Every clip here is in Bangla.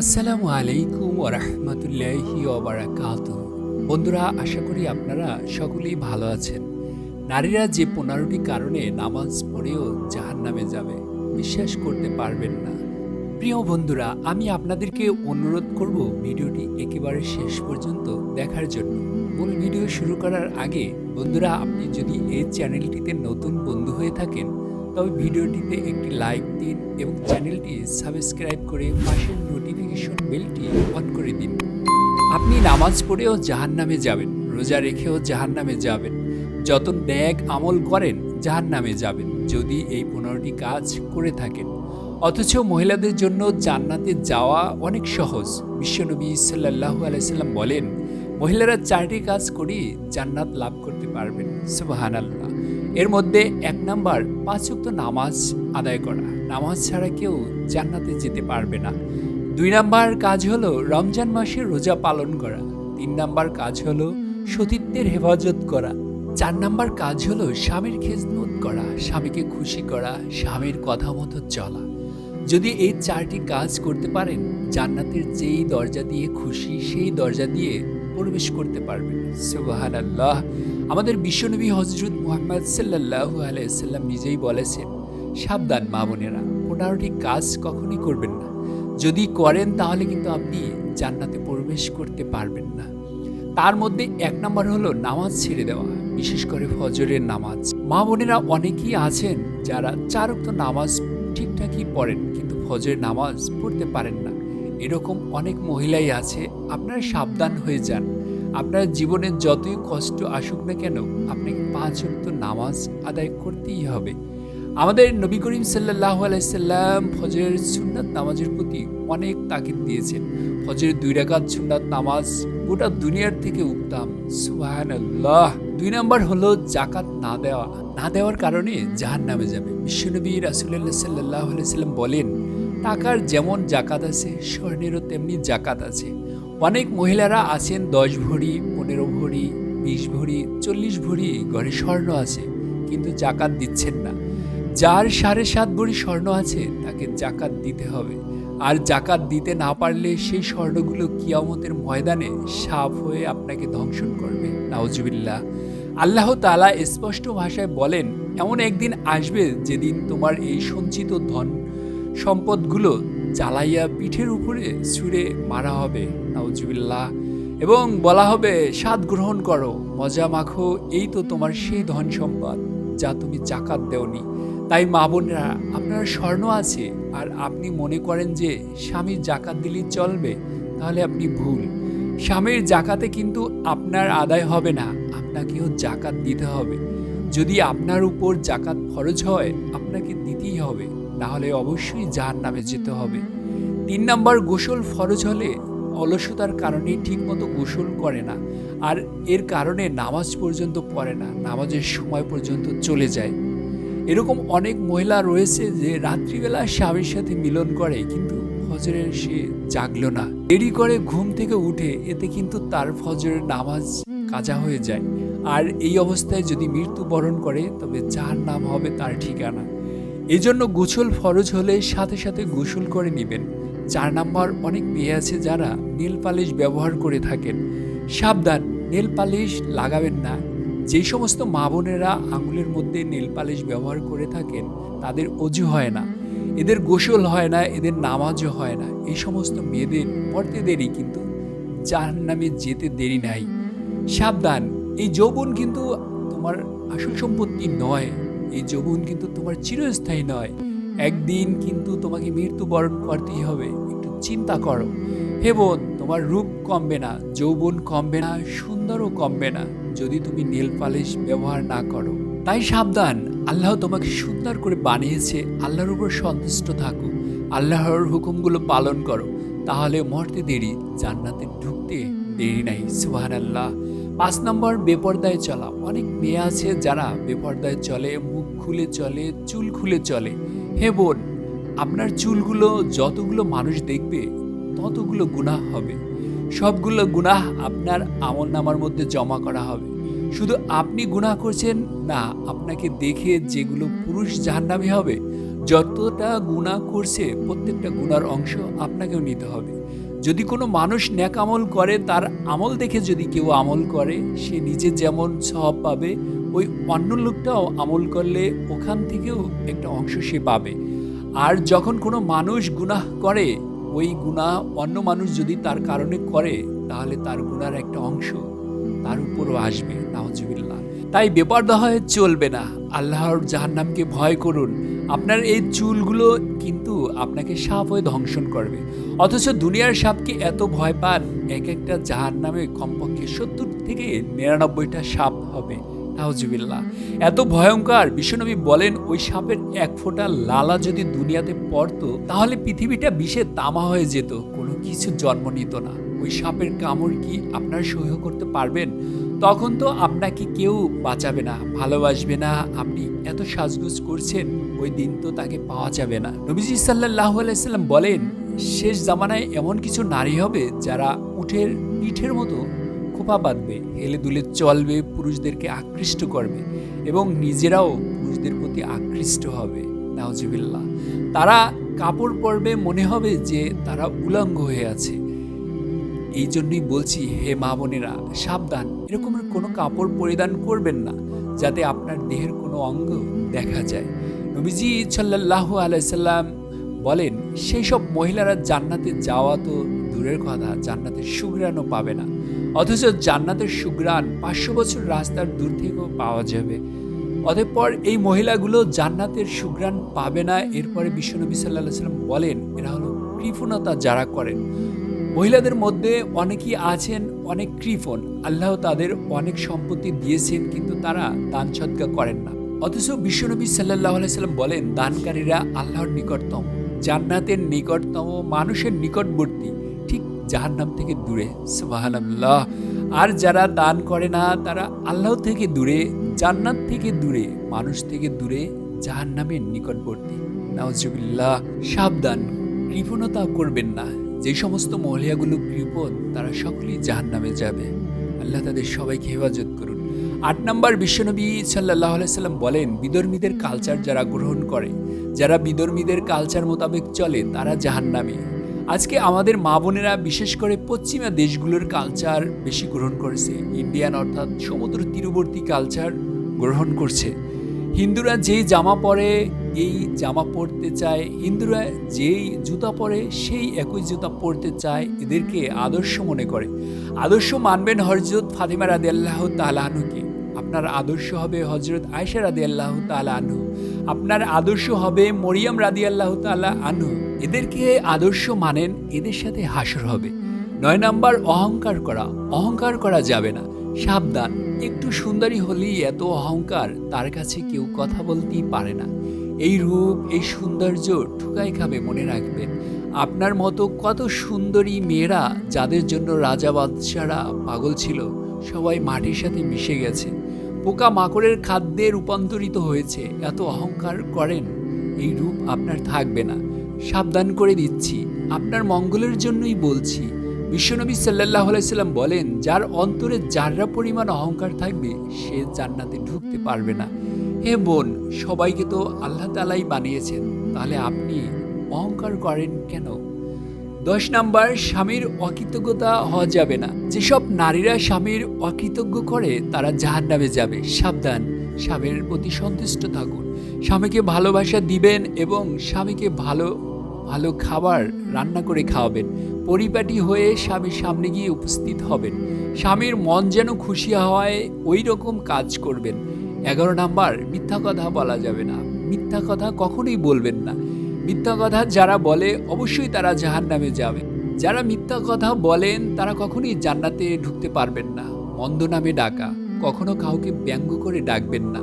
আসসালামু আলাইকুম ওয়া রাহমাতুল্লাহি ওয়া বারাকাতুহু। বন্ধুরা, আশা করি আপনারা সকলেই ভালো আছেন। নারীরা যে ১৫টি কারণে নামাজ পড়েও জাহান্নামে যাবে, বিশ্বাস করতে পারবেন না। প্রিয় বন্ধুরা, আমি আপনাদেরকে অনুরোধ করব ভিডিওটি একেবারে শেষ পর্যন্ত দেখার জন্য। মূল ভিডিও শুরু করার আগে বন্ধুরা, আপনি যদি এই চ্যানেলটিতে নতুন বন্ধু হয়ে থাকেন তবে ভিডিওটিতে একটি লাইক দিন এবং চ্যানেলটি সাবস্ক্রাইব করে পাশের নোটিফিকেশন বেলটি অন করে দিন। আপনি নামাজ পড়েও জাহান্নামে যাবেন, রোজা রেখেও জাহান্নামে যাবেন, যত ন্যাক আমল করেন জাহান্নামে যাবেন যদি এই ১৫টি কাজ করে থাকেন। অথচ মহিলাদের জন্য জান্নাতে যাওয়া অনেক সহজ। বিশ্বনবী সাল্লাল্লাহু আলাইহি সাল্লাম বলেন, মহিলারা 4টি কাজ করেই জান্নাত লাভ করতে পারবেন। সুবহানাল্লাহ। এর মধ্যে ১ নাম্বার ৫ ওয়াক্ত নামাজ আদায় করা। নামাজ ছাড়া কেউ জান্নাতে যেতে পারবে না। ২ নাম্বার কাজ হলো রমজান মাসে রোজা পালন করা। ৩ নাম্বার কাজ হলো সতীত্বের হেফাজত করা। ৪ নাম্বার কাজ হলো স্বামীর খেদমত করা, স্বামীকে খুশি করা, স্বামীর কথা মতো চলা। যদি এই 4টি কাজ করতে পারেন, জান্নাতের যেই দরজা দিয়ে খুশি সেই দরজা দিয়ে প্রবেশ করতে পারবেন। সুবহানাল্লাহ। আমাদের বিশ্বনবী হযরত মুহাম্মদ সাল্লাল্লাহু আলাইহি সাল্লাম নিজেই বলেছেন, সাবধান মা বোনেরা, 15টি কাজ কখনই করবেন না। যদি করেন তাহলে কিন্তু আপনি জান্নাতে প্রবেশ করতে পারবেন না। তার মধ্যে ১ নাম্বার হলো নামাজ ছেড়ে দেওয়া, বিশেষ করে ফজরের নামাজ। মা বোনেরা অনেকেই আছেন যারা ৪ ওয়াক্ত নামাজ ঠিকঠাকই পড়েন কিন্তু ফজরের নামাজ পড়তে পারেন না। এরকম অনেক মহিলাই আছে। আপনারা সাবধান হয়ে যান। আপনার জীবনে যতই কষ্ট আসুক না কেন, আপনাকে ৫ ওয়াক্ত নামাজ আদায় করতেই হবে। আমাদের নবী করিম সাল্লাল্লাহু আলাইহি সাল্লাম ফজরের সুন্নাত নামাজের প্রতি অনেক তাকিদ দিয়েছেন। ফজরের ২ রাকাত সুন্নাত নামাজ গোটা দুনিয়ার থেকে উত্তম। সুবহানাল্লাহ। ২ নাম্বার হলো যাকাত না দেওয়া। না দেওয়ার কারণে জাহান্নামে যাবে। বিশ্বনবী রাসূলুল্লাহ সাল্লাল্লাহু আলাইহি সাল্লাম বলেন, টাকার যেমন যাকাত আছে, স্বর্ণেরও তেমনি যাকাত আছে। অনেক মহিলারা আছেন ১০ ভরি, ১৫ ভরি, ২০ ভরি, ৪০ ভরি ঘরে স্বর্ণ আছে, কিন্তু যাকাত দিচ্ছেন না। যার ৭.৫ ভরি স্বর্ণ আছে তাকে যাকাত দিতে হবে। আর যাকাত দিতে না পারলে সেই স্বর্ণগুলো কিয়ামতের ময়দানে সাপ হয়ে আপনাকে ধ্বংসন করবে। নাউজুবিল্লাহ। আল্লাহ তাআলা স্পষ্ট ভাষায় বলেন, এমন একদিন আসবে যেদিন তোমার এই সঞ্চিত ধন সম্পদগুলো জ্বালাইয়া পিঠের উপরে ছুঁড়ে মারা হবে। নাউজুবিল্লাহ। এবং বলা হবে, স্বাদ গ্রহণ করো, মজা মাখো, এই তো তোমার সেই ধন সম্পদ যা তুমি যাকাত দেওনি। তাই মা বোনেরা, আপনার স্বর্ণ আছে আর আপনি মনে করেন যে স্বামীর যাকাত দিলেই চলবে, তাহলে আপনি ভুল। স্বামীর যাকাতে কিন্তু আপনার আদায় হবে না, আপনাকেও যাকাত দিতে হবে। যদি আপনার উপর যাকাত ফরজ হয়, আপনাকে দিতেই হবে, নাহলে অবশ্যই জাহান্নামে যেতে হবে। ৩ নাম্বার, গোসল ফরজ হলে অলসতার কারণে ঠিকমতো গোসল করে না, আর এর কারণে নামাজ পর্যন্ত পড়ে না, নামাজের সময় পর্যন্ত চলে যায়। এরকম অনেক মহিলা রয়েছে যে রাত্রিবেলা স্বামীর সাথে মিলন করে কিন্তু ফজরের সে জাগলো না, দেরি করে ঘুম থেকে উঠে, এতে কিন্তু তার ফজরের নামাজ কাজা হয়ে যায়। আর এই অবস্থায় যদি মৃত্যুবরণ করে তবে জাহান্নাম হবে তার ঠিকানা। এই জন্য গোসল ফরজ হলে সাথে সাথে গোসল করে নেবেন। ৪ নাম্বার, অনেক মেয়ে আছে যারা নেল পালিশ ব্যবহার করে থাকেন। সাবধান, নেল পালিশ লাগাবেন না। যে সমস্ত মা বোনেরা আঙুলের মধ্যে নেল পালিশ ব্যবহার করে থাকেন তাদের অজু হয় না, এদের গোসল হয় না, এদের নামাজও হয় না। এই সমস্ত মেয়েদের মরতে দেরি কিন্তু জাহান্নামে যেতে দেরি নাই। সাবধান, এই যৌবন কিন্তু তোমার আসল সম্পত্তি নয়, এই যৌবন কিন্তু তোমার চিরস্থায়ী নয়। একদিন কিন্তু তোমাকে মৃত্যুবরণ করতেই হবে। একটু চিন্তা করো। হে বোন, তোমার রূপ কমবে না, যৌবন কমবে না, সুন্দরও কমবে না যদি তুমি নেল পালিশ ব্যবহার না করো। তাই সাবধান, আল্লাহ তোমাকে সুন্দর করে বানিয়েছে, আল্লাহর উপর সন্তুষ্ট থাকো, আল্লাহর হুকুমগুলো পালন করো, তাহলে মরতে দেরি, জান্নাতে ঢুকতে দেরি নাই। সুবহানাল্লাহ। ৫ নম্বর, বেপরদায় চলা। অনেক মেয়ে আছে যারা বেপরদায় চলে, মুখ খুলে চলে, চুল খুলে চলে। হে বোন, আপনার চুলগুলো যতগুলো মানুষ দেখবে ততগুলো গুনাহ হবে। সবগুলো গুনাহ আপনার আমলনামার মধ্যে জমা করা হবে। শুধু আপনি গুনাহ করছেন না, আপনাকে দেখে যেগুলো পুরুষ জাহান্নামী হবে, যতটা গুনাহ করছে প্রত্যেকটা গুনার অংশ আপনাকেও নিতে হবে। যদি কোনো মানুষ নেক আমল করে, তার আমল দেখে যদি কেউ আমল করে, সে নিজে যেমন সওয়াব পাবে, ওই অন্য লোকটাও আমল করলে ওখান থেকেও একটা অংশ সে পাবে। আর যখন কোনো মানুষ গুনাহ করে, ওই গুনাহ অন্য মানুষ যদি তার কারণে করে, তাহলে তার গুনার একটা অংশ তার উপরও আসবে। নাউজুবিল্লাহ। তাই বেপরোয়া হয়ে চলবে না। আল্লাহর জাহান্নামকে ভয় করুন। আপনার এই চুলগুলো কিন্তু আপনাকে সাপ হয়ে দংশন করবে, অথচ দুনিয়ার সাপকে এত ভয় পান, এক একটা জাহান্নামে কমপক্ষে ৭০ থেকে ৯৯টা সাপ হবে। নাউজুবিল্লাহ। এত ভয়ঙ্কর। বিশ্বনবী বলেন, ওই সাপের এক ফোঁটা লালা যদি দুনিয়াতে পড়তো, তাহলে পৃথিবীটা বিষে তামা হয়ে যেত, কোনো কিছু জন্ম নিত না। ওই সাপের কামড় কি আপনার সহ্য করতে পারবেন? তখন তো আপনাকে কেউ বাঁচাবে না, ভালোবাসবে না। আপনি এত সাজগোজ করছেন, ওই দিন তো তাকে পাওয়া যাবে না। নবীজি সাল্লাল্লাহু আলাইহি সাল্লাম বলেন, শেষ জামানায় এমন কিছু নারী হবে যারা উটের পিঠের মতো খোপা বাঁধবে, হেলে দুলে চলবে, পুরুষদেরকে আকৃষ্ট করবে এবং নিজেরাও পুরুষদের প্রতি আকৃষ্ট হবে। নাউজুবিল্লাহ। তারা কাপড় পরবে, মনে হবে যে তারা উলঙ্গ হয়ে আছে। এই জন্যই বলছি, হে মা বোনেরা, সাবধান, এরকমের কোনো কাপড় পরিধান করবেন না যাতে আপনার দেহের কোনো অঙ্গ দেখা যায়। নবীজি সাল্লাল্লাহু আলাইহি সাল্লাম বলেন, সেই সব মহিলারা জান্নাতে যাওয়া তো দূরের কথা, জান্নাতের সুঘ্রাণও পাবে না, অথচ জান্নাতের সুঘ্রাণ ৫০০ বছর রাস্তার দূর থেকেও পাওয়া যাবে। অতঃপর এই মহিলাগুলো জান্নাতের সুঘ্রাণ পাবে না। এরপরে বিশ্বনবী সাল্লাল্লাহু আলাইহি সাল্লাম বলেন, এরা হলো কৃপণতা যারা করেন। মহিলাদের মধ্যে অনেকেই আছেন অনেক কৃপণ, আল্লাহ তাদের অনেক সম্পত্তি দিয়েছেন, কিন্তু তারা দান সদকা করেন না। অথচ বিশ্বনবী সাল্লাল্লাহু আলাইহি সাল্লাম বলেন, দানকারীরা আল্লাহর নিকটতম, জান্নাতের নিকটতম, মানুষের নিকটবর্তী, ঠিক জাহান্নাম থেকে দূরে। সুবহানাল্লাহ। আর যারা দান করে না, তারা আল্লাহ থেকে দূরে, জান্নাত থেকে দূরে, মানুষ থেকে দূরে, জাহান্নামের নিকটবর্তী। নাউজুবিল্লাহ। সাবধান, কৃপণতা করবেন না। যে সমস্ত মহিলাগুলো কৃপণ, তারা সকলেই জাহান্নামে যাবে। আল্লাহ তাদের সবাইকে হেফাজত করুন। ৮ নম্বর, বিশ্বনবী সাল্লাল্লাহু আলাইহি সাল্লাম বলেন, বিধর্মীদের কালচার যারা গ্রহণ করে, যারা বিধর্মীদের কালচার মোতাবেক চলে, তারা জাহান্নামী। আজকে আমাদের মা বোনেরা বিশেষ করে পশ্চিমা দেশগুলোর কালচার বেশি গ্রহণ করেছে। ইন্ডিয়ান অর্থাৎ সমুদ্র তীরবর্তী কালচার গ্রহণ করছে। হিন্দুরা যেই জামা পরে এই জামা পরতে চায়, হিন্দুরা যেই জুতা পরে সেই একই জুতা পরতে চায়, এদেরকে আদর্শ মনে করে। আদর্শ মানবেন হযরত ফাতিমা রাদিয়াল্লাহু তাআলা আনহুকে, আপনার আদর্শ হবে হযরত আয়েশা রাদিয়াল্লাহু তাআলা আনহু, আপনার আদর্শ হবে মরিয়ম রাদিয়াল্লাহু তাআলা আনহু। এদেরকে আদর্শ মানেন, এদের সাথে হাসর হবে। ৯ নাম্বার, অহংকার করা যাবে না। সাবধান, একটু সুন্দরী হলেই এত অহংকার, তার কাছে কেউ কথা বলতেই পারে না। এই রূপ, এই সৌন্দর্য ঠুকাই খাবে, মনে রাখবেন। আপনার মতো কত সুন্দরী মেয়েরা, যাদের জন্য রাজা বাদশারা পাগল ছিল, সবাই মাটির সাথে মিশে গেছে, পোকা মাকড়ের খাদ্যে রূপান্তরিত হয়েছে। এত অহংকার করেন, এই রূপ আপনার থাকবে না। সাবধান করে দিচ্ছি, আপনার মঙ্গলের জন্যই বলছি। বিশ্বনবী সাল্লাল্লাহু আলাইহি সাল্লাম বলেন, যার অন্তরে যাররা পরিমাণ অহংকার থাকবে, সে জান্নাতে ঢুকতে পারবে না। হে বোন, সবাইকে তো আল্লাহ তাআলাই বানিয়েছেন, তাহলে আপনি অহংকার করেন কেন? ১০ নাম্বার, স্বামীর অকৃতজ্ঞতা হওয়া যাবে না। যেসব নারীরা স্বামীর অকৃতজ্ঞ করে, তারা জাহান্নামে যাবে। সাবধান, স্বামীর প্রতি সন্তুষ্ট থাকুন, স্বামীকে ভালোবাসা দিবেন এবং স্বামীকে ভালো ভালো খাবার রান্না করে খাওয়াবেন। পরিপাটি হয়ে স্বামীর সামনে গিয়ে উপস্থিত হবেন। স্বামীর মন যেন খুশি হয় ওই রকম কাজ করবেন। ১১ নাম্বার, মিথ্যা কথা বলা যাবে না। মিথ্যা কথা কখনোই বলবেন না। মিথ্যা কথা যারা বলে, অবশ্যই তারা জাহান্নামে যাবে। যারা মিথ্যা কথা বলেন, তারা কখনোই জান্নাতে ঢুকতে পারবেন না। মন্দ নামে ডাকা, কখনো কাউকে ব্যঙ্গ করে ডাকবেন না।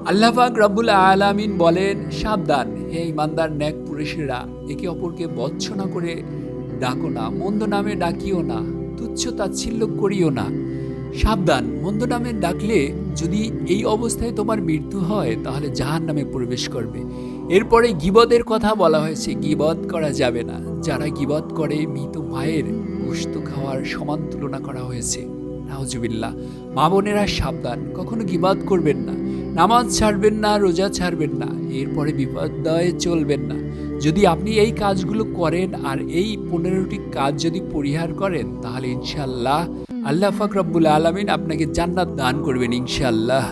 আল্লাহ পাক রব্বুল আলামিন বলেন, সাবধান হে ইমানদার নেক পুরুষেরা, একে অপরকে বচ্ছনা করে ডাকো না, মন্দ নামে ডাকিও না, তুচ্ছ তাচ্ছিল্য করিও না। সাবধান, মন্দ নামে ডাকলে যদি এই অবস্থায় তোমার মৃত্যু হয়, তাহলে জাহান্নামে প্রবেশ করবে। এরপরে গীবতের কথা বলা হয়েছে, গীবত করা যাবে না। যারা গীবত করে, মৃত মায়ের গোশত খাওয়ার সমান তুলনা করা হয়েছে। নাউজুবিল্লাহ। মা বোনেরা সাবধান, কখনো গীবত করবেন না। নামাজ ছাড়বেন না, রোজা ছাড়বেন না, এরপরে বিপর্যয়ে চলবেন না। যদি আপনি এই কাজগুলো করেন আর এই 15টি কাজ যদি পরিহার করেন, তাহলে ইনশাআল্লাহ আল্লাহ পাক রব্বুল আলামিন আপনাকে জান্নাত দান করবেন ইনশাআল্লাহ।